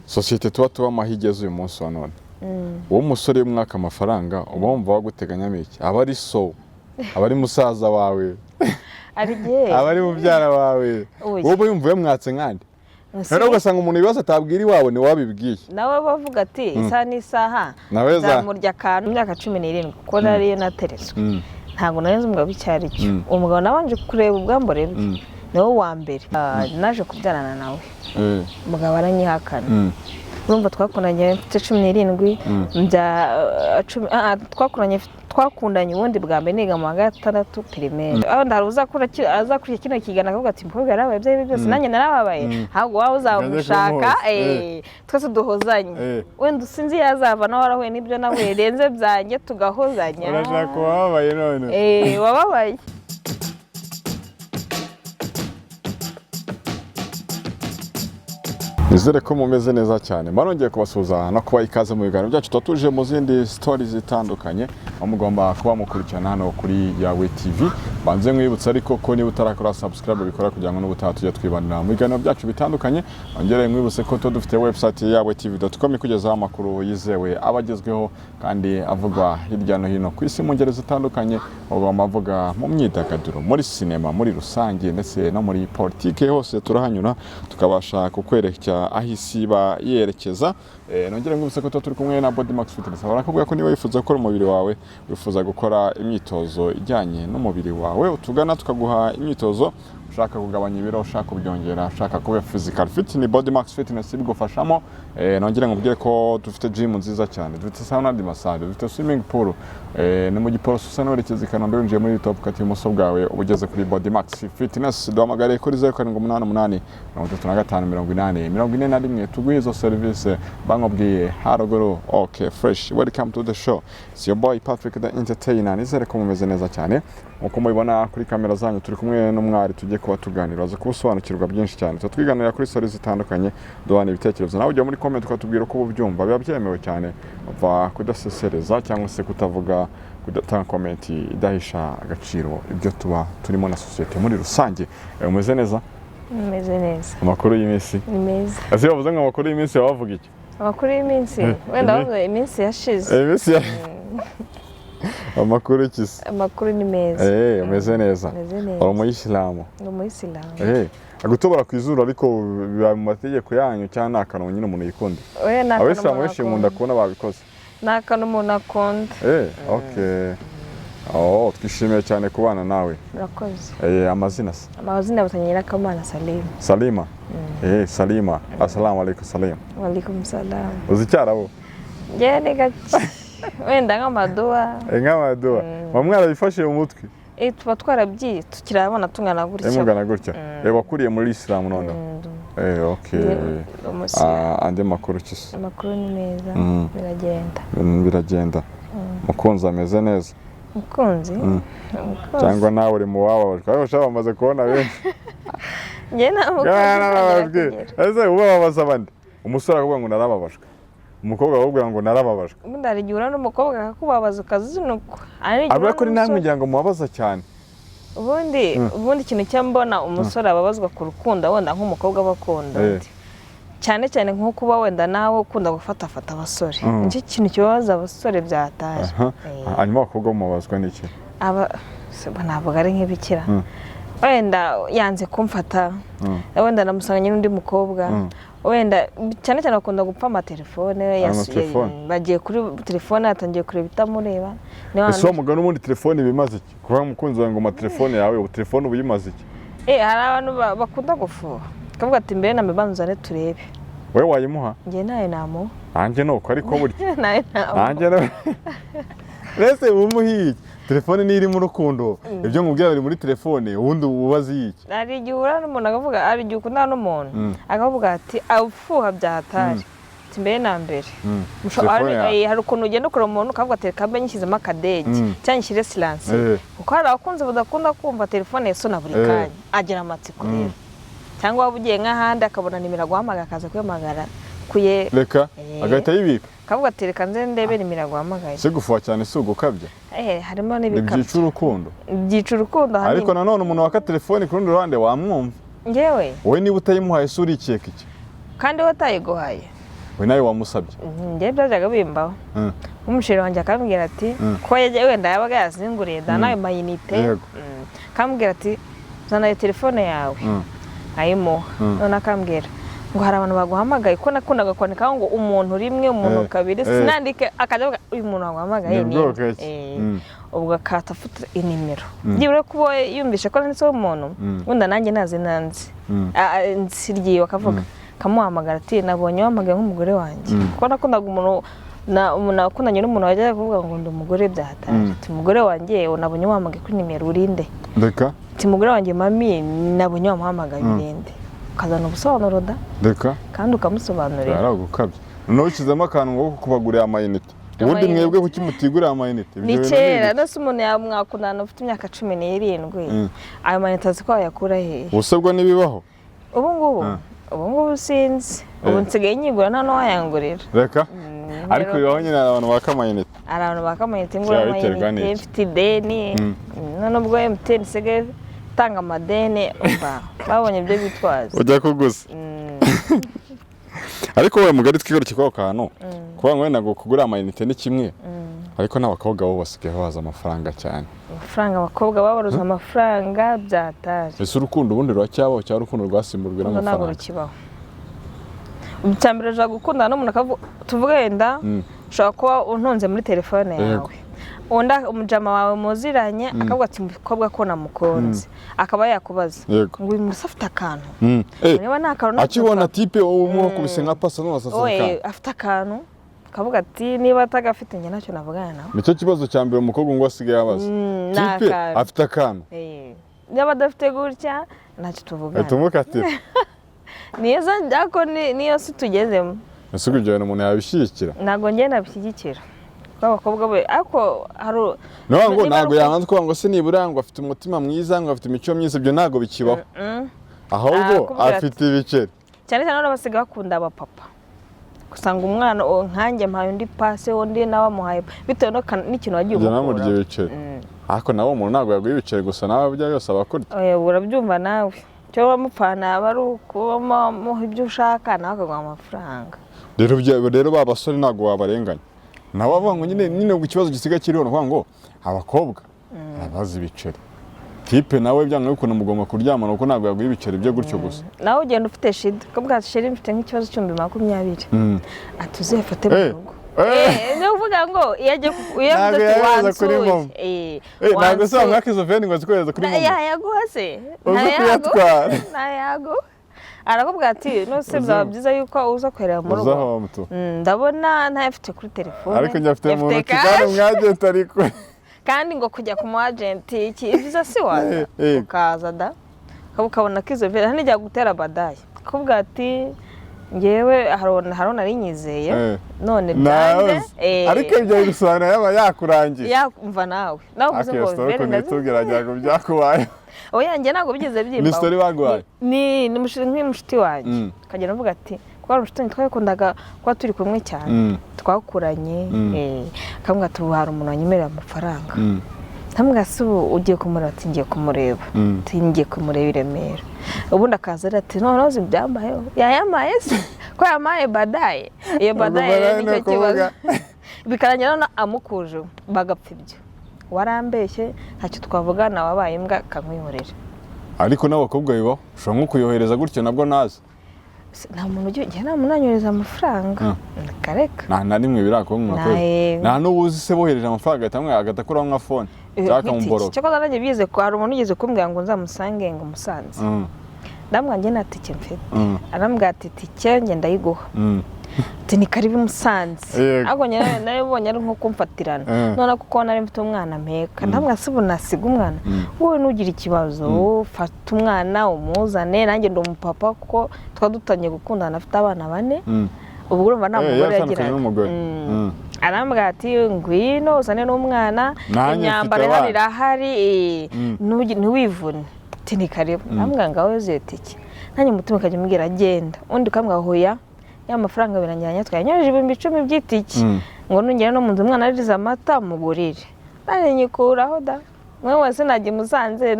Societe tuba mahigeze uyu munsi wa none. Uwo musore y'umwaka amafaranga uba wumva waguteganya miki aba ari so aba ari musaza wawe aba ari mubyara wawe wowe yumvuye mwatse nkandi rero ugasanga umuntu ibibazo atabwira iwawe ni wabibwiye nawe bavuga ati isaha n'isaha zamurya akantu imyaka 17 ko nariyo nateretswe ntabwo narenze umugabo icyari cyo umugabo nabanje kureba ubwambore bwe niwe wa mbere naje kubyarana nawe umugabo aranyihakana urumva twakunanye mfite 17 twakundanye ubundi bwa mbere niga mu wa gatandatu primaire aho ndaruza azakuriye kino kigana akavuga ati mukobwa yarabaye bye byose nanjye narababaye ahubwo wawe uzamushaka twese duhozanye wenda usinzi yazava nawe warahuye n'ibyo nawe renze byanjye tugahozanya urashaka wababaye none wababaye Nizere ko mumeze neza cyane. Marongeye kubasuza no kuba ikaze mu biganiro byacu tutuje mu zindi stories zitandukanye. Mugomba kuba mukurikirana hano kuri yawe TV. Banze mwibutsa ariko ko niba utarakora subscribe bikora kugira ngo n'ubutaha tujye twibanira mu biganiro byacu bitandukanye. Ongere mwibutse ko dufite website yawe tv.com kugezaho amakuru yizewe abagezweho kandi avugwa hirya no hino ku isi mu ngeri zitandukanye. Mugomba avuga mu myidagaduro, muri sinema, muri rusange ndetse no muri politike hose turahanyura tukabasha kukwerekera ahisi ba yerekeza nongere ngubise ko turi kumwe na Body Max Fitness barakubwira ko niba wifuza gukora umubiri wawe wifuza gukora imyitozo ijyanye n'umubiri wawe utugana tukaguha imyitozo ushaka kugabanya ibiro ushaka kubyongera ushaka kuba physical fit ni Body Max Fitness bigufashamo nongere ngubwire ko dufite gym nziza cyane dufite sauna de massage dufite swimming pool ni mu giporoso usa n'werekeza Kanombe winjiye muri top kati ibumoso bwawe ubugeze kuri Body Max Fitness duhamagare kuri 0788 35 tuguhe izo service bangobwiye haruguru. Okay, fresh, welcome to the show. It's your boy Patrick the Entertainer. Nizere ko mumeze neza cyane uko mubibona kuri kamera zanyu turi kumwe n'umwari tujye kuba tuganira zo kusobanukirwa byinshi cyane twiganira kuri stories zitandukanye duhana ibitekerezo nawe ujya muri comment ukatubwira uko ubyumva biba byemewe cyane va kudasesereza cyangwa se kutavuga kudatanga comment idahisha agaciro ibyo tuba turimo na societe muri rusange. Umeze neza? Umeze neza. Amakuru y'iminsi ni meza. Ase bavuze ngo amakuru y'iminsi wavuga iki? Amakuru y'iminsi wenda bavuze iminsi yashize. Iminsi amakuru kisi. Amakuru ni meza. Umeze neza. Uri umuyisilamu. Ni umuyisilamu. Agutobora kwizura ariko biba mu mategeko yanyu cyane akantu nyine umuntu yikunda. Abisilamu benshi nkunda kubona babikoze. Nakano umuntu akunda. Okay. Twishimiye cyane kubana nawe. Murakoze. Amazina se? Amazina batanyira Kamana Salima. Salima. Salima. Assalamu alaikum Salim. Wa alaikum salam. Uzi cyarabo? Ngene gake. Wenda nk'amaduwa. Nk'amaduwa. Bamwara bifashe mu mutwe. Tuba twarabyi tukirabona tungana gutya. Mungana gutya. Wakuriye muri Islam none. Okay. Ande makuru kisi. Amakuru ni meza. Biragenda. Biragenda. Mukunzi ameze neza. Mukunzi? Cyangwa nawe uri mu wababajwe. Ariko shaba bamaze kubona benshi. Nge nta mukunzi. Ese ubabaza abandi. Umusore akavuga ngo narababajwe. Umukobwa akubwira ngo narababajwe. Ndarigiura n'umukobwa akakubabaza ukazinuka. Abura ko namwe ngira ngo mubabaza cyane. Ubundi ikintu cyambona umusore ababazwa ku rukundo wenda nk'umukobwa bakunda. Cyane cyane nko kuba wenda nawe ukunda gufata abasore. Nicyo kintu kibabaza abasore byataje. Hanyuma abakobwa mubabazwa n'iki? Ntabwo ari nk'ibikira. Wenda yanze kumfata. Wenda namusanganye n'undi mukobwa. Wenda cyane cyane bakunda gupfa amatelefone bagiye kuri telefone atangiye kureba itamureba. Ese uwo mugano ubundi telefone bimaze iki? Kuba mukunzi wawe ngo amatelefone yawe ubu telefone ubimaze iki? Hari abantu bakunda gufuha. Kavuga ati mbere na mbanzane turebe. Wewe wayimuha? Nge naye namu. Anje nuko ariko burya. Naye namu. Anje no. Rese umuhiye. Telefone ni iri mu rukundo. Ibyo ngubwira biri muri telefone ubundi ubazi iki? Ari gihura n'umuntu akavuga ari gihe ukunda n'umuntu. Akavuga ati afuha byahatari. Mbere na mbere. Hari ukuntu ugenda ukora umuntu ukavuga ati kambe nyishyizemo akadege cyangwa nyishyire silence. Kuko hari abakunze badakunda kumva telefone yesona buri kanya. Agira amatsiko rero. Cyangwa wabugiye nk'ahandi akabona nimero guhamagara akaza kwiyamagara kuye reka agahita yibika kavuga ati reka nze ndebe nimero guhamagaye se gufuha cyane si ugukabya harimo n'ibikabya byica urukundo hanini ariko nanone umuntu waka telefone ku rundi ruhande wamwumva ngewe wowe niba utayimuhaye se urikeka iki kandi watayiguhaye we nawe wamusabye njye byajaga bimbaho umusheri wanjye akambwira ati ko yagiye wenda yabaga yazinguriye nawe mayinite akambwira ati zana telefone yawe ayimuha none akambwira ngo hari abantu baguhamagaye ko nakundaga kwandika ngo umuntu rimwe umuntu kabiri sinandike akajya avuga uyu muntu waguhamagaye ni ubwo akatafata inimero byibure kubo yumvishe ko nanditseho umuntu wenda nanjye nazi Nanze nsiryiwe akavuga kamuhamagara ati nabonye wamagaye nk'umugore wanjye kuko nakundaga umuntu nakundanye n'umuntu wajya kuvuga ngo ndi umugore byahataje ati umugore wanjye nabonye wamagaye kuri nimero urinde reka ati umugore wanjye mami nabonye wamuhamagaye urinde ukazana ubusobanuro da reka kandi ukamusobanurira aragukabye noneho ukizemo akantu ngo kubagurira amayinite ubundi mwebwe kuki mutigurira amayinite ni kera nase umuntu yamwakundana ufite imyaka 17 ayo mayinite azi ko yakura hehe ubusabwa nibibaho ubu ngubu sinzi ubu nsigaye nyigura nta n'uwayangurira reka ariko bibaho nyine abantu bakamayinite hari abantu bakamayinite ngura amayinite mfite ideni none ubwo MTN isigaye tanga amadeni babonye ibyo bitwaza ujya kuguza ariko wowe mugari twigaruke kwa kantu kuba ngo wenda kugura amayinite ni kimwe ariko n'abakobwa bo basigaye baza amafaranga cyane amafaranga abakobwa babaruza amafaranga byataje ese urukundo ubundi rwacyabaho cyangwa urukundo rwasimburwa n'amafaranga ntabwo rukibaho cyambere je gukundana n'umuntu akavuga tuvuga yenda ushobora kuba untunze muri telefone yawe onda umujama wawe muziranye akavuga ati umukobwa ko namukunze akaba yakubaza ngo uyu musa afite akantu niba nta kantu akibona type uwo kubise nka pasa no wasasa afite akantu akavuga ati niba atagafite njye nacyo navugana nawe nicyo kibazo cyambere umukobwa ngo asigaye abaza type afite akantu niba adafite gutya nacyo tuvugana tumukatira niyo njyako niyo si tugezemo ese kujya umuntu yabishyikira ntago njye nabishyigikira abakobwa be ako haro ngo ntago yananze ko ngo se nibura ngo afite umutima mwiza ngo afite imico myiza ibyo ntago bikibaho ahubwo afite ibiceri cyane cyane n'abasiga bakunda abapapa gusanga umwana nkanjye mpaye undi pase undi nawe amuhaye bitewe n'ikintu wagiye umukora namurye ibiceri ariko nawe umuntu ntago yaguye ibiceri gusa nawe bya yose abakurya urabyumva nawe cyo bamupfana aba ari ukubamo ibyo ushaka nawe akaguha amafaranga rero ba basore ntago wabarenganya nawe avuga ngo nyine ikibazo gisiga kiriho no ngo abakobwa abazi ibiceri type nawe byanga yuko mugomba kuryamana uko ntago yaguye ibiceri byo gutyo gusa nawe ugenda ufite shida ko bwasheri mfite nk'ikibazo cy'umbi 20 atuzefate mu rugo no uvuga ngo yaje ntago se mwaka izo veni ngo zikohereza kuri mama yaguhase nayago arakubwira ati nose byaba byiza yuko uza kwerera mu rugo ndabona ntayafite kuri telefone ariko njafite mu ntoki kandi umwagent ariko kandi ngo kujya ku agent iki ibyiza si waza ukaza da ukabona ko izo veni nijya gutera badaye akubwira ati ngewe harona rinyizeye none byanze ariko ibyo bisobanura yaba yakurangiye yakumva nawe uvuze ngo veni ndazitubwira ngo byakubaye oya njye ntabwo bigeze byimba ni story bagwaye ni nk'umushiti wanjye kagera avuga ati kwa rushitani twakundaga kwa turi kumwe cyane twakuranye kamwe atuhara umuntu wanyemerera amafaranga ntamwe asubu ugiye kumureba ati ngiye kumureba ngiye kumureba i Remera ubundi akaza ati none uzi byambayeho yayamaye se ko yamaye badaye iyo badaye nicyo kibazo bikarangira no amukuje bagapfa ibyo warambeshye ntacyo twavugana wabaye imbwa kamwihorera ariko n'abakobwa bibaho ushobora nko kuyohereza gutyo nabwo nazi nta muntu ugiye nta muntu anyohereza amafaranga kareka nta nimwe birakonka nta n'ubuzi se bohereje amafaranga agatakuraho nka phone cyaka mumboro cyo ko nanjye bize ko hari umuntu ugeze kumbwira ngo nzamusange ngo musanze ndamwanjye natike mfite arambwira ati tike nge ndayiguha ni karibu musanze ahubwo nabonye ari nko kumfatirana none kuko nari mfite umwana mpeka ndamwe asibu nasiga umwana wowe nugira ikibazo ufata umwana umuzane nanjye ndo umupapa kuko twadutanye gukundana afite abana 4 ubwo urumva nta mugore yagira arambwira ati ngwino uzane n'umwana imyambaro irahari ntiwivune ni karibu ndamwira ngaho zetike nanjye umutima ukajya umbwira agenda undi ukamwira hoya ya mafaranga biranyanya twayanyoje 10 by'itiki ngo nungera no mu nzu umwana ariza amata mugurire nanye nyikuraho da mwe wese najye musanze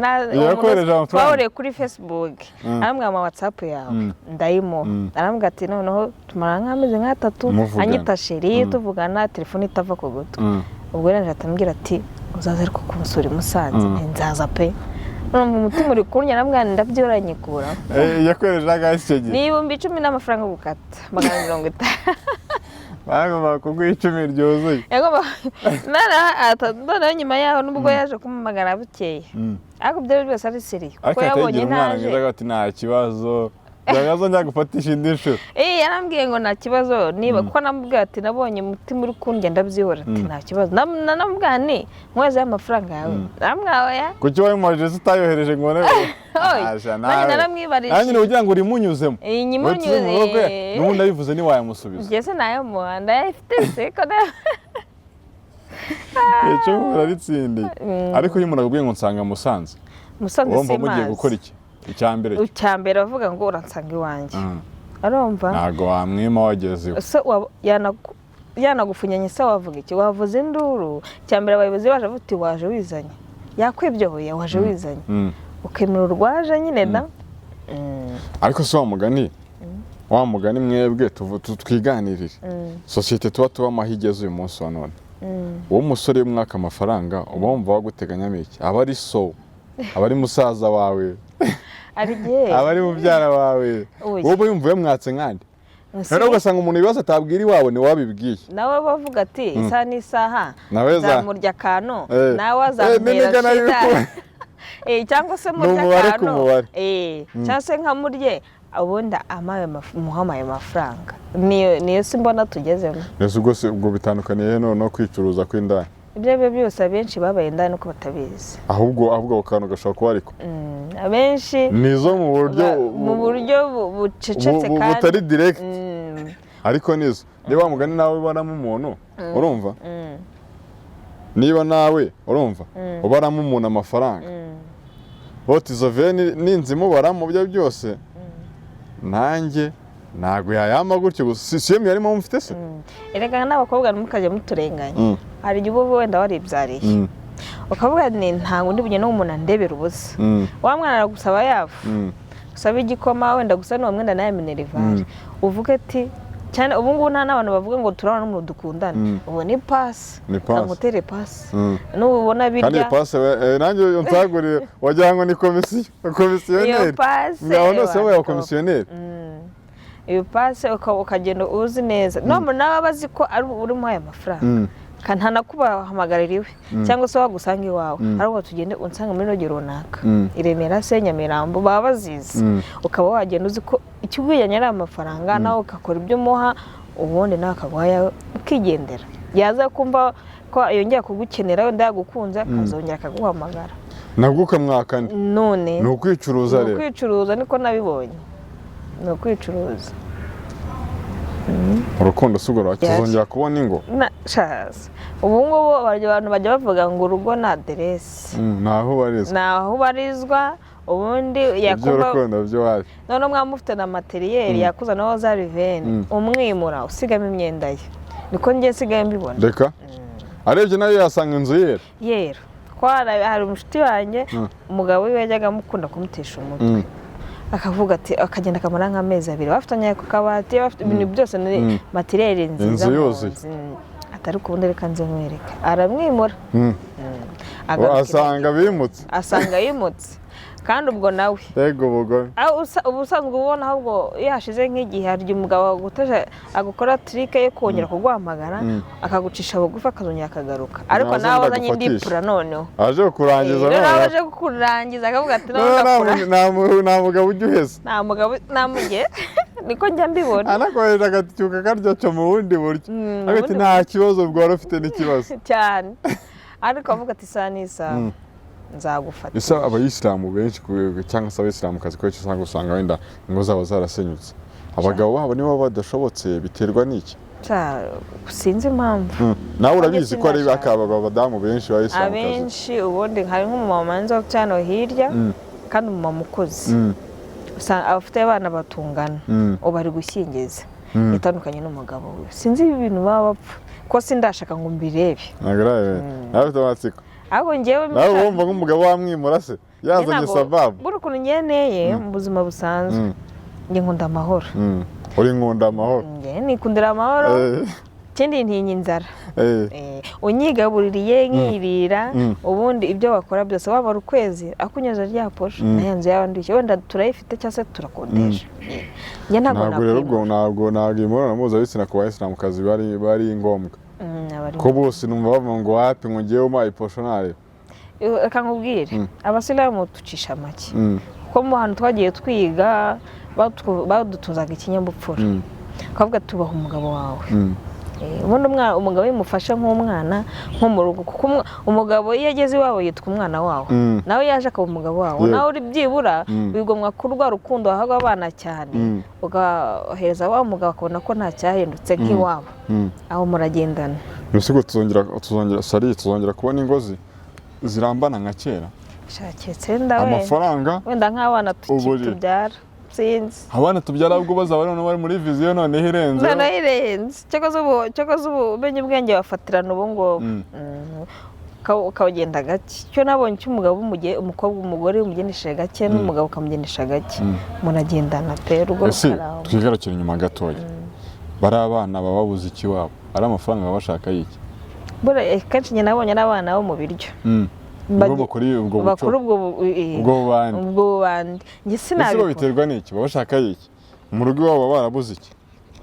twahuriye kuri Facebook arambwira ama WhatsApp yawe ndayimo arambwira ati noneho tumara nk'amezi nk'3 anyita sheri tuvugana telefone itava ku gutwi ubwo rero atambwira ati uzaza ariko kumusura musanze nzaza pe mu mutima uri kunya arambwira ndabyoranyikura yakwerejaga isege niba 10 n'amafaranga gukata 150 bagomba kuguha 10 ryuzuye nara nyuma yaho nubwo yaje kumamagara bukeye ariko byari byose ari seriyo kuko yabonye ntaje ati nta kibazo yagazo njya gufatisha indisho yarambwiye ngo nta kibazo niba kuko namubwiye ati nabonye umutima uri kundya ndabyihora ati nta kibazo namubwiye ni mweze y'amafaranga yawe namwaya kuki wayo mwaje utayohereje ngo ne nanjye ugira ngo urimunyuzemo nyimunyuze n'ubundi abivuze ni wayamusubiza ngeze nayo muhanda yafite seko icyo muraritsindiye ariko iyo umuntu akubwiye ngo nsanga musanze simazi mugiye gukora iki icyambere bavuga ngo uransanga iwanjye arumva ntago wamwima wagezeho yanagufunyanye se wavuga iki wavuze induru cyambere abayobozi baje buti waje wizanye yakwibyohoye waje wizanye ukemera urwaje nyine da ariko se wa mugani mwebwe twiganirire societe tuba mahigeze uyu munsi wa none uwo musore y'umwaka amafaranga uba wumva waguteganya iki aba ari aba ari musaza wawe aba ari mubyara wawe wowe yumvuye mwatse nkandi rero ugasanga umuntu ibibazo atabwira iwabo ni wabibwiye nawe bavuga ati isaha n'isaha zamurya akantu nawe azamubwira cyangwa se murya akantu cyangwa se nkamurye ubundi muhamaye amafaranga niyo si mbona tugezemo ubwo bitandukaniye no kwicuruza kw'indaya ibyo byose abenshi babaye indaya nuko batabizi ahubwo ako kantu gashobora kuba ariko abenshi nizo mu buryo bucecetse kandi butari direct ariko nizo niba mugani nawe ubonamo umuntu urumva niba nawe urumva ubaramo umuntu amafaranga bote izo veni ninzimo baramo byo byose nanjye ntago yayama gutyo gusa siyemi yarimo mufite se erega n'abakobwa mukajya muturenganya hari igihe uba wenda waribyariye ukavuga ni ntango ndi bunye n'umuntu andebera ubusa wa mwana aragusaba yafu usaba igikoma wenda gusa n'uwo mwenda nawe minerivare uvuga ati cyane ubu ngubu nta n'abantu bavuga ngo turabona n'umuntu dukundana ubu ni pasi ntamutere pasi n'ubona birya kandi pasi nanjye unsaguriye wagira ngo ni komisiyoneri iyo pasi ngaho nose wowe wakomisiyoneri iyo pasi ukagenda uzi neza n'umuntu nawe aba azi ko urimo aya mafaranga ntanakubahamagara iwe cyangwa se wagusanga iwawe ariko tugende unsanga muri rogi runaka iremera se Nyamirambo baba bazizi ukaba wagenda uzi ko ikigwiyanya ari amafaranga nawe ukakora ibyo umuha ubundi nawe akaguha ukigendera yaza kumva ko yongera kugukenera wenda yagukunze akazongera akaguhamagara nabwo ukamwaka none ni ukwicuruza rero ni ukwicuruza niko nabibonye ni ukwicuruza urukundo sugura tuzongera kubona ingo ubu ngubu abantu bajya bavuga ngo urugo ni aderesi naho ubarizwa ubundi yakuba none mwamufite na materiyeri yakuzanaho za riveni umwimura usigamo imyenda ye niko njye nsigaye mbibona reka arebye nayo yasanga inzu yera hari umushuti wanjye umugabo we yajyaga amukunda kumutesha umutwe akavuga ati akagenda akamara nk'amezi 2 bafitanye ku kabati bafite ibintu byose ni materiyeri nziza atari kubundi reka nze nkwereke aramwimura asanga yimutse kandi ubwo nawe yego bugo ubusanzwe ubona ahubwo yashize nk'igihe hari umugabo agukora trike yo kongera kuguhamagara akagucisha bugufi akazongera akagaruka ariko nawe azanye indipura noneho aje kurangiza aje kurangiza akavuga ati nta mugabo ujya uheza nta mugabo namuge niko njya mbibona anakoresha agatyuka karyo cyo mu bundi buryo agati nta kibazo bwara ufite n'ikibazo cyane ariko avuga ati isa n'isaha nzagufata isa abayisilamu benshi cyangwa se abayisilamukazi ko usanga wenda ingo zabo zarasenyutse abagabo babo nibo badashobotse biterwa n'iki sinzi impamvu nawe urabizi ko ari abadamu benshi bayisilamukazi abenshi ubundi hari nk'umumama nzo cyane hirya kandi umumama ukuze afite abana batungana ubu ari gushyingiza itandukanye n'umugabo we sinzi ibintu baba bapfa ko sindashaka ngo mbirebe nawe afite amatsiko ahubwo njyewe nawe wumva nk'umugabo wamwimura se yazanye sababu buri ukuntu ngeneye mu buzima busanzwe njye nkunda amahoro uri nkunda amahoro njye nikundira amahoro ikindi ntinya inzara unyigabuririye nkirira ubundi ibyo wakora byose waba ari ukwezi akunyuza rya posho nayo nzu yawe ndishye wenda turayifite cyangwa se turakodesha njye ntabwo imibonano mpuzabitsina ku bayisilamukazi bari ngombwa ko bose numva bavuga ngo wapi ngo ngewe umpaye posho nareba reka nkubwire abasilamu tucisha make kuko mu hantu twagiye twiga badutuzaga ikinyabupfura ukavuga tubaha umugabo wawe ubundi umugabo yimufashe nk'umwana nko mu rugo kuko umugabo iyo ageze iwawe yitwa umwana wawe nawe yaje akaba umugabo wawe nawe uri byibura bigomwa kuri rwa rukundo wahaga abana cyane ugahereza wa mugabo akabona ko nta cyahindutse nk'iwabo aho muragendana mbese tuzongera kubona ingozi zirambana nka kera shaketse wenda amafaranga wenda nk'abana tubyara sinzi abana tubyara ubwo bazaba bari muri viziyo noneho irenze cyakoze ubu umenye ubwenge bafatirana ubu ngubu ukawugenda gake cyo nabonye cy'umugabo umukobwa umugore umugendesheje gake n'umugabo ukamugendesha gake muragendana pe rugo rukaraho twigarukira inyuma gatoya bari abana baba babuze iki wabo ari amafaranga baba bashaka y'iki kenshi njye nabonye n'abana bo mu biryo bakora ubwo bandi njye sinabikora biterwa n'iki baba bashaka y'iki mu rugo iwabo baba barabuze iki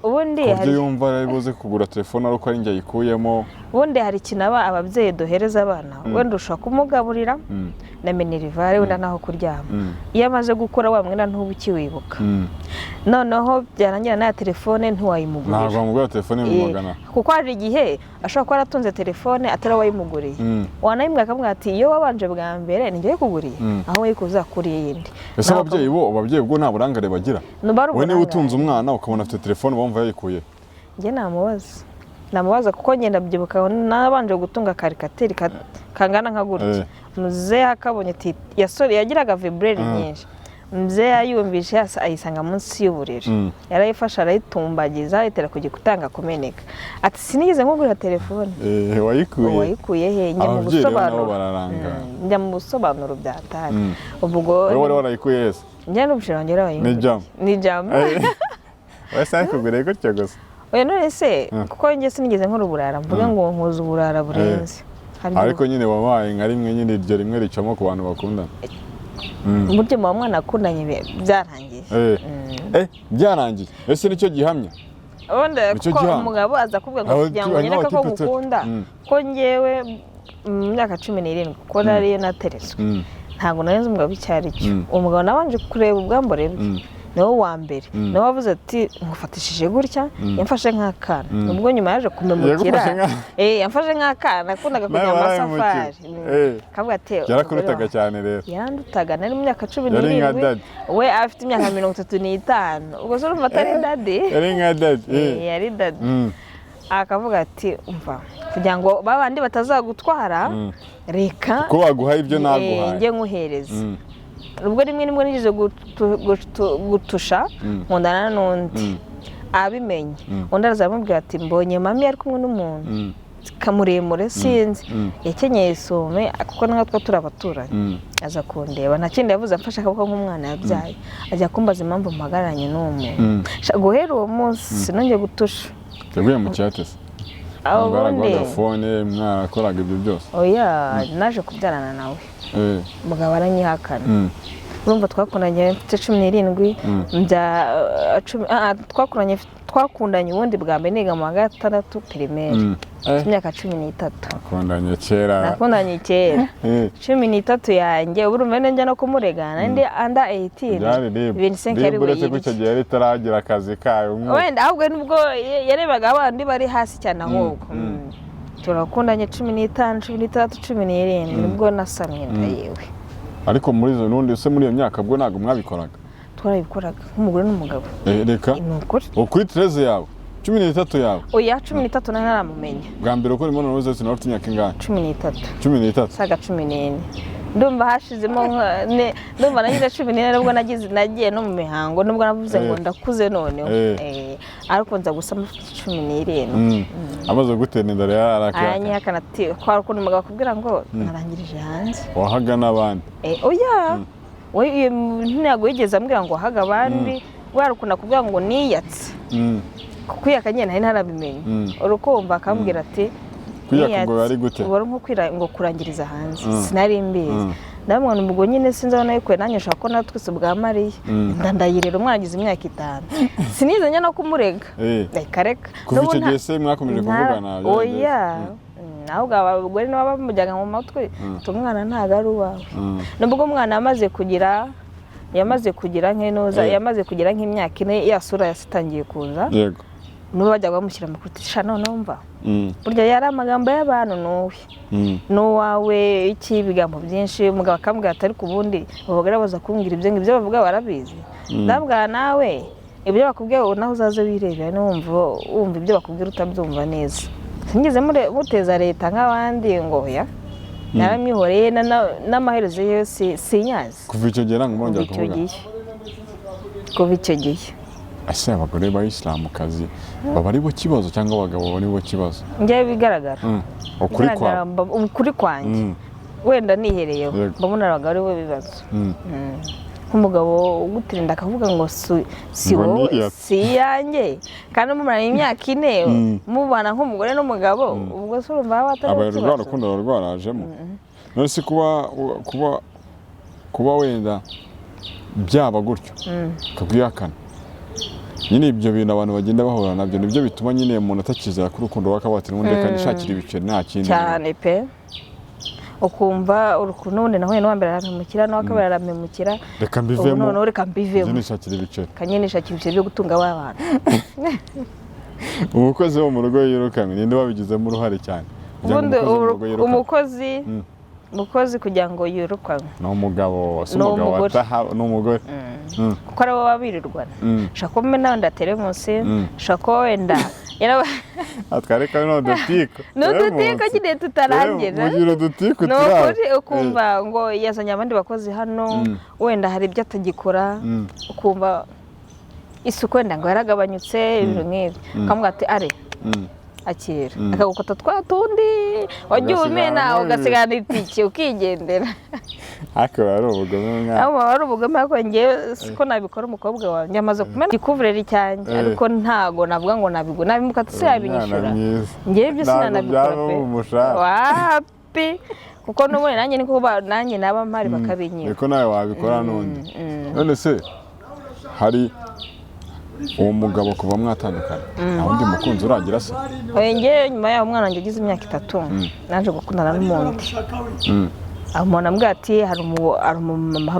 ubundi hari yumva ari buze kugura telefone ari uko ari njye ayikuyemo ubundi hari ikintu ababyeyi duhereza abana wenda ushobora kumugaburira na minerivare wenda naho kuryama iyo amaze gukora wa mwenda ntuba ukiwibuka noneho byarangira na telefone ntiwayimugurira ntabwo wamugurira telefone y'umugana kuko hari igihe ashobora kuba aratunze telefone atari wayimuguriye wanayimwe akamubwira ati iyo wabanje bwa mbere nijye kuguriye aho wayikuza kuri yindi ese ababyeyi bwo nta burangare bagira we niba utunze umwana ukabona afite telefone wumva yayikuye njye namubaza kuko ngenda byibuka nabanje gutunga karikateri kangana nka gutya muzehe akabonye ati yagiraga vibreri nyinshi muzehe ayumvishe ayisanga munsi y'uburiri yarayifashe arayitumbagiza ayitera ku gikuta kumeneka ati sinigeze nkugurira telefone wayikuye he njya mu busobanuro byatari ubwo wari warayikuye hese njye n'ubushira wanjye warayikuye ni jamu wese ayikuguriye gutyo gusa oya none se kuko njye sinigeze nkora uburara mvuga ngo nkuze uburara burenze ariko nyine wabaye nka rimwe nyine iryo rimwe ricamo ku bantu bakundana uburyo mu mwana akundanye byarangiye byarangiye ese nicyo gihamya ubundi kuko umugabo aza kuvuga ngo kugira ngo nyine ko mukunda ko ngewe mu myaka 17 ko nariyo nateretswe ntabwo nari nzi umugabo icyo ari cyo umugabo nabanje kureba ubwambure bwe niwe wa mbere niwe wavuze ati ngufatishije gutya yamfashe nk'akana ubwo nyuma yaje kumemukira yamfashe nk'akana akundaga kujya amasafari kavuga ati yarakurutaga cyane rero yandutaga nari mu myaka 17 we afite imyaka 35 ubwo zo urumva atari dadi yari dadi akavuga ati umva kugira ngo babandi batazagutwara reka ko waguha ibyo naguhaye njye nkuhereza ubwo rimwe nigeze gutusha nkundana n'undi abimenye undi arazamubwira ati mbonye mami ari kumwe n'umuntu kamuremure sinzi yakenyeye isume kuko natwe turi abaturanyi aza kundeba nta kindi yavuze amfashe akaboko nk'umwana yabyaye ajya kumbaza impamvu mpagararanye n'uwo muntu guhera uwo munsi sinongeye gutusha yaguye mu cyatesi ubundi fone mwarakoraga ibyo byose oya naje kubyarana nawe umugabo aranyihakana urumva twakundanye mfite 17 twakundanye ubundi bwa mbere niga mu wa gatandatu primaire imyaka 13 nakundanye kera 13 yanjye ubu rumene njya no kumuregana ndi under 18 25 ari buretse gucyo gihe ritaragira akazi kayo wenda ahubwo nubwo yarebaga abandi bari hasi cyane ahubwo turakundanye 15 16 17 nibwo nasamye ndayewe ariko muri zo nundi se muri iyo myaka bwo ntago mwabikoraga twarabikoraga nk'umugore n'umugabo reka kuri 13 yawe 13 yawe oya 13 naramumenye bwa mbere uko imibonano mpuzabitsina ufite imyaka ingahe 13 saga 14 ndumva hashizemo ndumva nagize 14 nubwo nagiye no mu mihango nubwo navuze ngo ndakuze none ariko nza gusama 17 amaze gutera inda rero arakaya anyaka nati kwa rukundo umugabo akubwira ngo narangirije hanze wahaga n'abandi oya we ntago yigeze ambwira ngo wahaga abandi warukunda kubwira ngo niyatse kwiyaka nyene nari narabimenye urukumva akambwira ati kwiyaka ngo yari gute wari nko kwira ngo kurangiriza hanze sinari mbizi ndamwana ubwo nyine sinzabona yuko nanyesha ko natwise bwa Mariya ndandayirera umwagize imyaka 5 sinizanya no kumurega kareka kuva icyo gihe se mwakomeje kuvugana oya ahubwo abagore nibo bamujyaga mu matwi umwana ntago ari uwawe nubwo umwana yamaze kugira nk'inoza yamaze kugira nk'imyaka 4 yasura yasitangiye kuza yego nuba bajya bamushyira mu kutisha none umva burya yari amagambo y'abantu n'uwawe iki bigambo byinshi umugabo akambwira atari ku bundi abagore baza kumbwira ibyo bavuga barabizi ndabwira nawe ibyo bakubwiye wowe naho uzaze wirebera wumva ibyo bakubwira utabyumva neza sinigeze muteza leta nk'abandi ngo ya naramwihoreye n'amaherezo yose sinyazi kuva icyo gihe ntabwo mwongera kuva icyo gihe ase abagore b'Abayisilamukazi baba ari bo kibazo cyangwa abagabo bari bo kibazo ngiye bigaragara ukuri kwanjye wenda nihereyeho mbona abagabo ari bo bibazo nk'umugabo ugutirinda akavuga ngo si wowe si yanjye kandi mumara imyaka 4 mubana nk'umugore n'umugabo ubwo se urumva batari ikibazo urukundo rwarajemo none se kuba wenda byaba gutyo kakwiyakana nyine ibyo bintu abantu bagenda bahura nabyo nibyo bituma nyine umuntu atakizera ku rukundo wakabati n'undi kanishakira ibiceri nta kindi cyane pe ukumva urukundo n'undi naho n'uwambere aramemukira no akabara aramemukira reka mbivemo none reka mbivemo nishakira ibiceri nishakira ibiceri byo gutunga abantu umukozi wo mu rugo yirukanwe ninde wabigizemo uruhare cyane umukozi kugira ngo yirukanwe n'umugabo n'umugore kuko ari bo babirirwana shako mbe nawe ndatere munsi shako wenda atwareka n'udutiko nyine tutarangira mugira udutiko turaba ukumva ngo yazanye abandi bakozi hano wenda hari ibyo atagikora ukumva isuku wenda ngo yaragabanyutse ibintu nk'ibyo ukamubwira ati are akira akagukota twa tundi wagiye umena ugasigana itike ukigendera akaba ari ubugome mwana ari ubugome ariko ngewe siko nabikora umukobwa wawe nyamaze kumena ikuvureri cyanjye ariko ntago navuga ngo nabimuka se yabinyishura ngewe ibyo sinanabikora pe wapi kuko n'ubundi nanjye niko nanjye naba mpari bakabinyira niko nawe wabikora none se hari uwo mugabo kuva mwatandukana awundi mukunzi uragira se ngewe nyuma yaho umwana wanjye agize imyaka 3 naje gukundana n'umuntu umuntu ambwira ati hari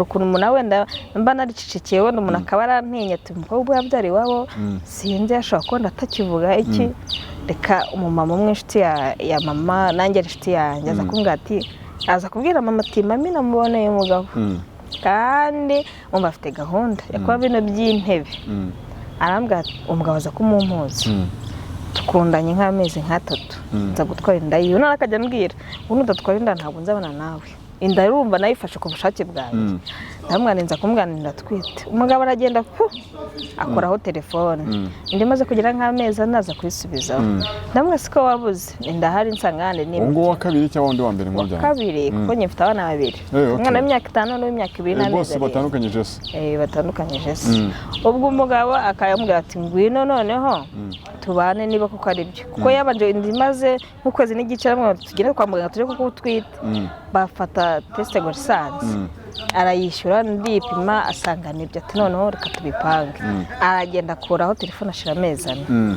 ukuntu umuntu wenda mba naricecekeye wenda umuntu akaba arantinya ati umukobwa yabyara iwabo sinzi ashobora kubona atakivuga iki reka umumama umwe inshuti ya mama nanjye ari inshuti yanjye aza kumbwira ati aza kubwira mama ati mami namuboneye umugabo kandi umva afite gahunda yakuba bino by'intebe arambwira umugabo aza kumumpuza tukundanye nk'amezi 3 nza gutwara inda yiwe none akajya ambwira ubu nudatwara inda ntabwo nzabana nawe inda urumva nayifashe ku bushake bwanjye ndamwanenza kumwanira twite umugabo aragenda akoraho telefone ndi maze kugira nk'amezi naza kwisubizaho ndamwe siko wabuze ndahari nsangane ni ngo wa kabiri cyangwa wundi wa mbere mwajyana kabiri kuko nyifite abana babiri umwana w'imyaka 5 n'uw'imyaka 2 n'amezi bose batandukanyije se batandukanyije se ubwo umugabo akayambwira ati ngwino noneho tubane niba kuko ari byo kuko yabanje indimaze nk'ukwezi n'igice ramwe tugire kwa muganga tuje kuko utwite bafata test gsaII arayishyura ndipima asanga nibyo ati noneho reka tubipange aragenda akuraho telefone ashira amezi 4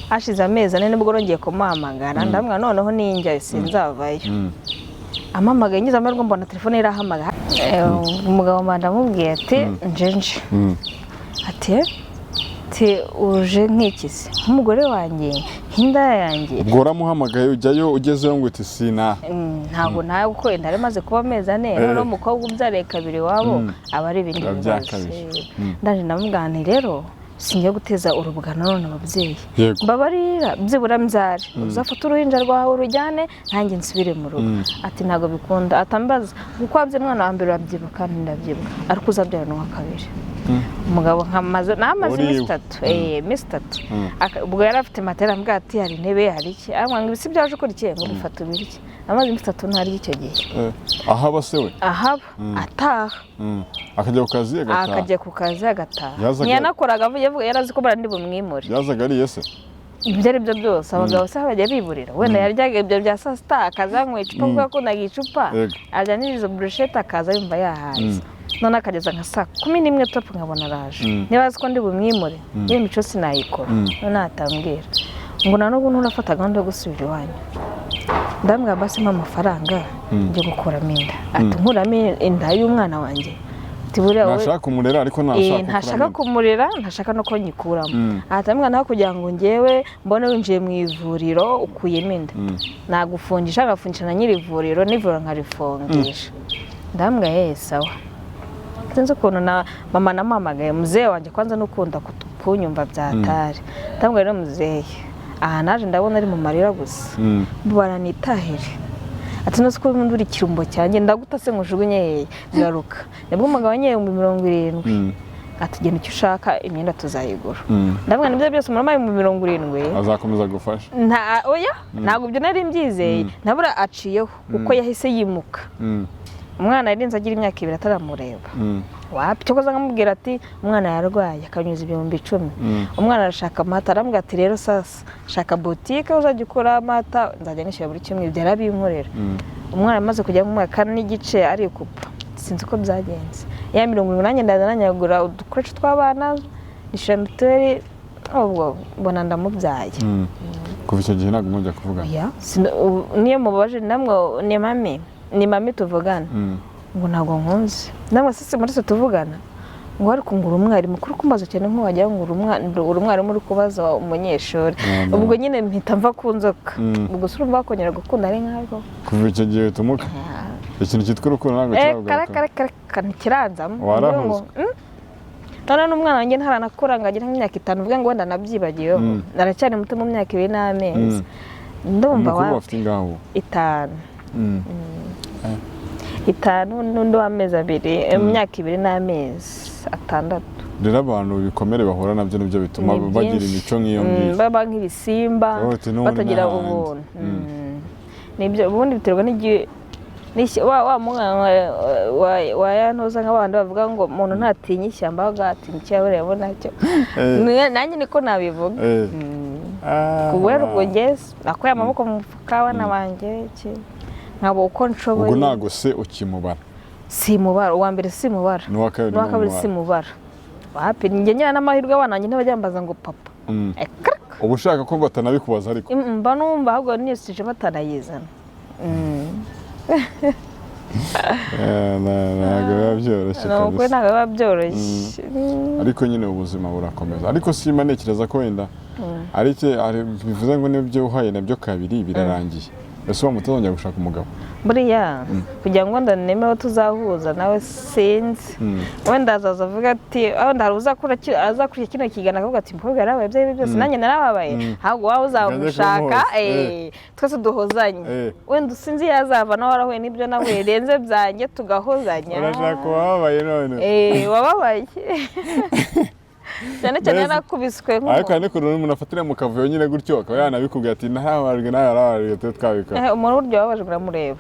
ashize amezi 4 nibwo rongeye kumuhamagara ndamwa noneho ninjya sinzavayo amamagaye ngize amarwo mbona telefone irahamagara umugabo mandamubwiye ati njenje ati uje nk'ikizi umugore wanjye hinda yanjye gora muhamagaye ujyayo ugezeyo ngo uti sina ntabwo nawe uko indare maze kuba amezi 4 no mukobwa ubyareye kabiri wabo aba ari ibindi ndaje namugane rero sinjya guteza urubugano none ababyeyi Yego. mbabarira byibura mbyare uzafata uruhinja rwawe urujyane nanjye nsubire mu rugo ati ntago bikunda atambaza kuko wabye mwana wa mbere urabyibuka kandi ndabyibuka ariko uzabyara n'uwa kabiri umugabo nkamaze namaze iminsi itatu ubwo yari afite matera ambwira ati hari intebe hari iki amwanga ibisi byaje ukurikiye ngo bifata ubiriki amaze iminsi itatu ntari icyo gihe ahaba se we ahaba ataha akajya ku kazi agataha akajya ku kazi agataha ntiyanakoraga avuye yarazi ko barandi bumwimure yazaga ari yese ibyo ari byo byose abagabo se bajya biburira wenda yaryaga ibyo bya saa sita akazanywa icupa kuko yakundaga icupa arya n'izo burushete akaza yumva yahaze none akageza nka saa 11 topu nkabona araje niba azi ko ndi bumwimure iyo mico sinayikora none atambwira ngo na n'ubu nturafata gahunda yo gusubira iwanyu ndambwira basi mpa amafaranga njye gukuramo inda ati nkuramo inda y'umwana wanjye ntashaka kumurera ariko ntashaka kumurera ntashaka no ko nyikuramo atambwira nawe kugira ngo njyewe mbone winjiye mu ivuriro ukuyemo inda nagufungisha agafungisha na nyiri ivuriro n'ivuriro nkarifungisha ndambwira sawa sinzi ukuntu na mama namamagaye muzee wanjye kwanza n'ukunda kunyumva byatari ndambwira rero muzee aha naje ndabona ari mu marira gusa baranitahire ati no siko buri kirumbo cyanjye ndagutase ngujugunye ngaruka nibwo umugabo nyeye mu 70 ati genda icyo ushaka imyenda tuzayigura ndabona nibyo byose muramaye mu 70 azakomeza gufasha oya ntabwo ibyo nari mbyizeye nabura aciyeho uko yahise yimuka umwana yarinze agira imyaka 2 ataramureba wapi cyo koza ngamubwira ati umwana yarwaye akanyuza 10,000 umwana arashaka amata arambwira ati rero sasa shaka boutique uzajya ukora amata nzajya nishyura buri kimwe byarabinkorera umwana amaze kujya mu mwaka n'igice ari kupa sinzi ko byagenze ya 70 ndazananyagura udukoresho tw'abana nishyura mituweli ubwo mbona ndamubyaye kuva icyo gihe ntabwo mujya kuvuga niyo mubabaje namwe ni mami tuvugana ngo ntabwo nkunze namwe sisi muri se tuvugana ngo ari kungura umwarimu kuri kumbaza cyane nk'uwajya ngo umwarimu uri kubaza umunyeshuri ubwo nyine mpita mva kunzoka ubwo sura bakongera gukunda ari nk'arwo kuva icyo gihe tumuka ikintu cyitwa urukundo ntabwo kiravuga kiranzamo none n'umwana wanjye ntaranakura ngo agire nk'imyaka 5 uvuga ngo wenda nabyibagiyeho naracyari muto mu myaka 2 n'amezi ndumva wa 5 n'undi w'amezi 2 imyaka 2 n'amezi 6 rero abantu bikomere bahura nabyo nibyo bituma bagira imico nk'iyo ngiyo baba nk'ibisimba batagira ubuntu nibyo ubundi biterwa n'igihe wa mwana wa yantoza nk'abandi bavuga ngo umuntu ntatinya ishyamba agatinya icyabure yabona cyo nanjye niko nabivuga kubera ubwo ngeze nakuye amaboko mu mufuka wana wanjye nkabo uko nshoboye ubwo nago se ukimubara simubara uwa mbere simubara n'uwa kabiri simubara wapi njye nyina n'amahirwe abananjye ntibajyambaza ngo papa ubu ushaka ko batanabikubaza ariko mba numva ahubwo nisije batanayizana ntabwo biba byoroshye ntabwo biba byoroshye ariko nyine ubuzima burakomeza ariko simba ntekereza ko wenda bivuze ngo n'ibyo uhaye nabyo kabiri birarangiye ese uwo mutazongera gushaka umugabo buriya kugira ngo ndanemeho tuzahuza nawe sinzi wenda azaza avuga ati wenda hari azakurya kino kigana akavuga ati mukobwa yarabaye ibyo byose nanjye narababaye ahubwo waba uzamushaka twese duhozanye wenda sinzi yazava nawe warahuye n'ibyo nahuye renze byanjye tugahozanya urashaka uwababaye none wababaye cyane cyane nakubiswe nk'uko ariko niko umuntu afatira mu kavuyo nyine gutyo akaba yanabikubwira ati ntahabajwe nawe twabikora umuntu buryo wabajwe uramureba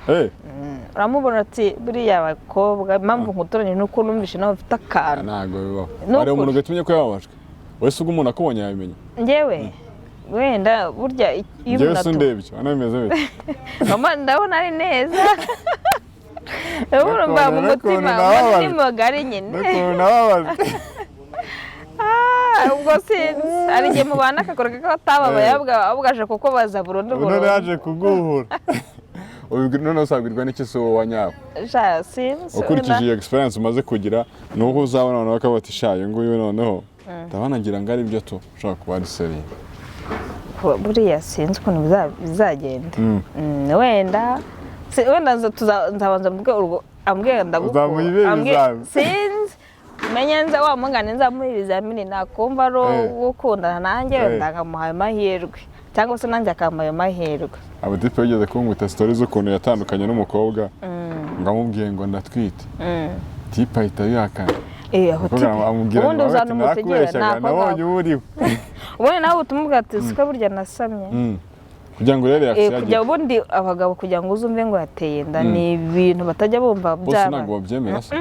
uramubona ati buriya abakobwa impamvu nkutoranye nuko numvishe nawe ufite akantu ntabwo bibaho hari umuntu ugatumye ko yababajwe wese ubwo umuntu akubonye yabimenya njyewe wenda burya iyo umuntu ndebye hano bimeze bite mama ndabona ari neza urumva mu mutima muri mugari nyine ubwo sinzi ari igihe mubana akakora ko atababaye abugaje kuko baza burundu burundu yaje kuguhura none usabwirwa n'iki se wowe wanyawe sinzi ukurikije iyo experience umaze kugira nuko uzabona abantu bakaba bati shaye nguyu noneho ndabona ngira ngo ari byo to ushaka kuba ari seriye buriya sinzi ukuntu bizagenda wenda nzabanza mbwe ambwira ndaguko sinzi menye nza wa mungane nzamuha ibizamini nakumva ari gukundana nanjye wenda nkamuha amahirwe cyangwa se nanjye akampaye amahirwe. Abatipe bageze kunkubita stories z'ukuntu yatandukanye n'umukobwa ngamubwiye ngo ndatwite tipe ahita yihakana ubundi uzanumutegera nabonye uburiwe ubundi nawe utumubwira ati siko burya nasamye kugira ngo rero kujya ubundi abagabo kugira ngo uzumve ngo yateye inda ni ibintu batajya bumva byaba bose ntabwo babyemera se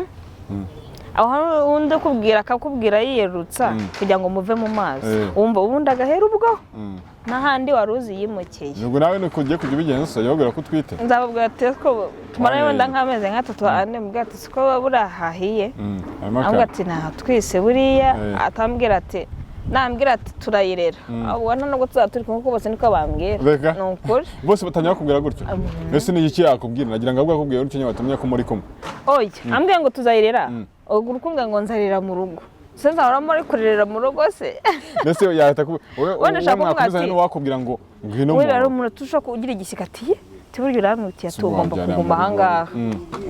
aho undi akakubwira yiyerutsa kugira ngo muve mu mazi wumva ubundi agahera ubwo n'ahandi wari uzi yimukeye. Nubwo nawe nuko ugiye kujya ubigenza se yababwira ko utwite nzababwira ati ko tumara wenda nk'amezi nk'atatu ane mbwira ati siko burahahiye ambwira ati nta twise buriya atambwira ati nambwira ati turayirera ubona nubwo tuzaturi kuko bose niko bambwira ni ukuri bose batanya bakubwira gutyo mbese ni iki yakubwira nagira ngo akubwire n'icyo watumye ko muri kumwe oya ambwira ngo tuzayirera urukundo ngo nzarira mu rugo se nzahora muri kurira mu rugo se mbese yahita wowe mwakuzanye n'uwakubwira ngo ngwino mu rero umuntu tushaka kugira igisikatiye tiburyo uramutiye tugomba kuguma ahangaha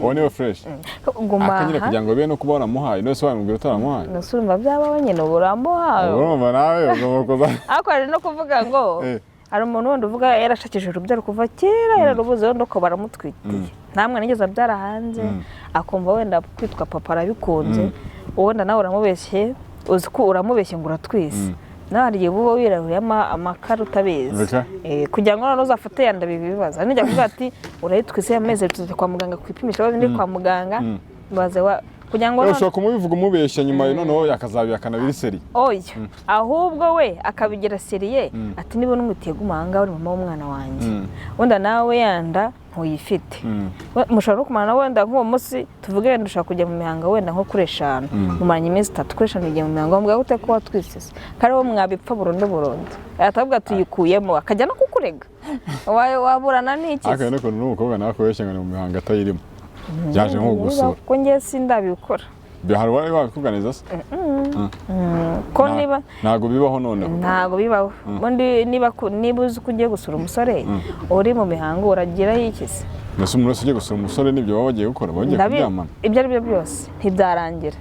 uwo niwe fresh akanyire kugira ngo bene kubona muhaye nose wamubwira utaramuhaye nasurumva byaba nyine uburamuhaye urumva nawe ugomba kuza ariko ari no kuvuga ngo hari umuntu wundi uvuga yarashakije urubyaro kuva kera yararubuze wenda ko baramutwitiye namwe nigeze abyara hanze akumva wenda kwitwa papa arabikunze wenda nawe uramubeshye uzi ko uramubeshye ngo uratwise nawe hari igihe uba wirahuye amakara utabizi kugira ngo noneho uzafate yanda bibaza nijya kuvuga ati urayitwise amezi tujya kwa muganga kwipimisha bazi ndi kwa muganga baze kugira ngo ushobora kumubivuga umubeshya nyuma noneho yakazabihakana biri seri oya ahubwo we akabigira seriye ati niba n'umutiye gumanga uri mama w'umwana wanjye wenda nawe yanda ntuyifite mushobora kumana wenda nk'uwo munsi tuvuge wenda ushaka kujya mu mihango wenda nko kuri 5 mumanye iminsi 3 kuri 5 ugiye mu mihango mbwa gute ko watwisise kare wo mwabipfa burundu atavuga tuyikuyemo akajya no kukurega waburana n'iki akane ko n'umukobwa nakubeshya ngo mu mihango atayirimo byaje nko gusura ko ngiye sindabikora bihari wari wakuganiza se ko niba ntago bibaho noneho ntago bibaho ubundi niba uzi ko ugiye gusura umusore uri mu mihango uragira yikise mbese umuntu wese ugiye gusura umusore nibyo baba bagiye gukora bagiye kuryamana ibyo ari byo byose ntibyarangira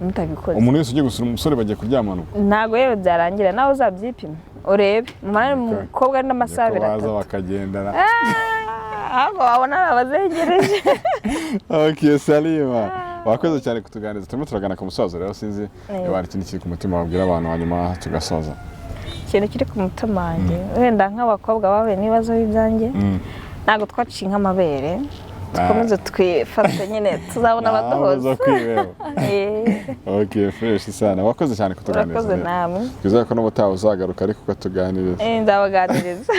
mutabikoze umuntu wese ugiye gusura umusore bagiye kuryamana ntago yewe byarangira nawe uzabyipima urebe umukobwa ari n'amasaha 3 baza bakagendana ahubwo wabona abazengereje okay Salima wakoze cyane kutuganiriza turimo turagana ku musaza rero sinzi niba ikintu kiri ku mutima wabwira abantu hanyuma tugasoza ikintu kiri ku mutima wanjye wenda nk'abakobwa bahuye n'ibibazo b'ibyanjye ntabwo twaciye nk'amabere dukomeze twifate nyine tuzabona abaduhoza okay fresh sana wakoze cyane kutuganiriza wakoze namwe twizeye ko n'ubutaha uzagaruka ariko ukatuganiriza ndabaganiriza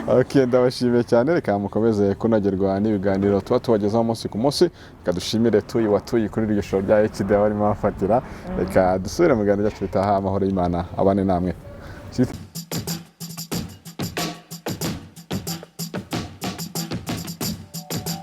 okay ndabashimiye cyane reka mukomeze kunagerwa n'ibiganiro tuba tubagezaho umunsi ku munsi reka dushimire watuyi kuri iryo show rya HD barimo bafatira reka dusubire mu biganiro byacu bitaha amahoro y'Imana abane namwe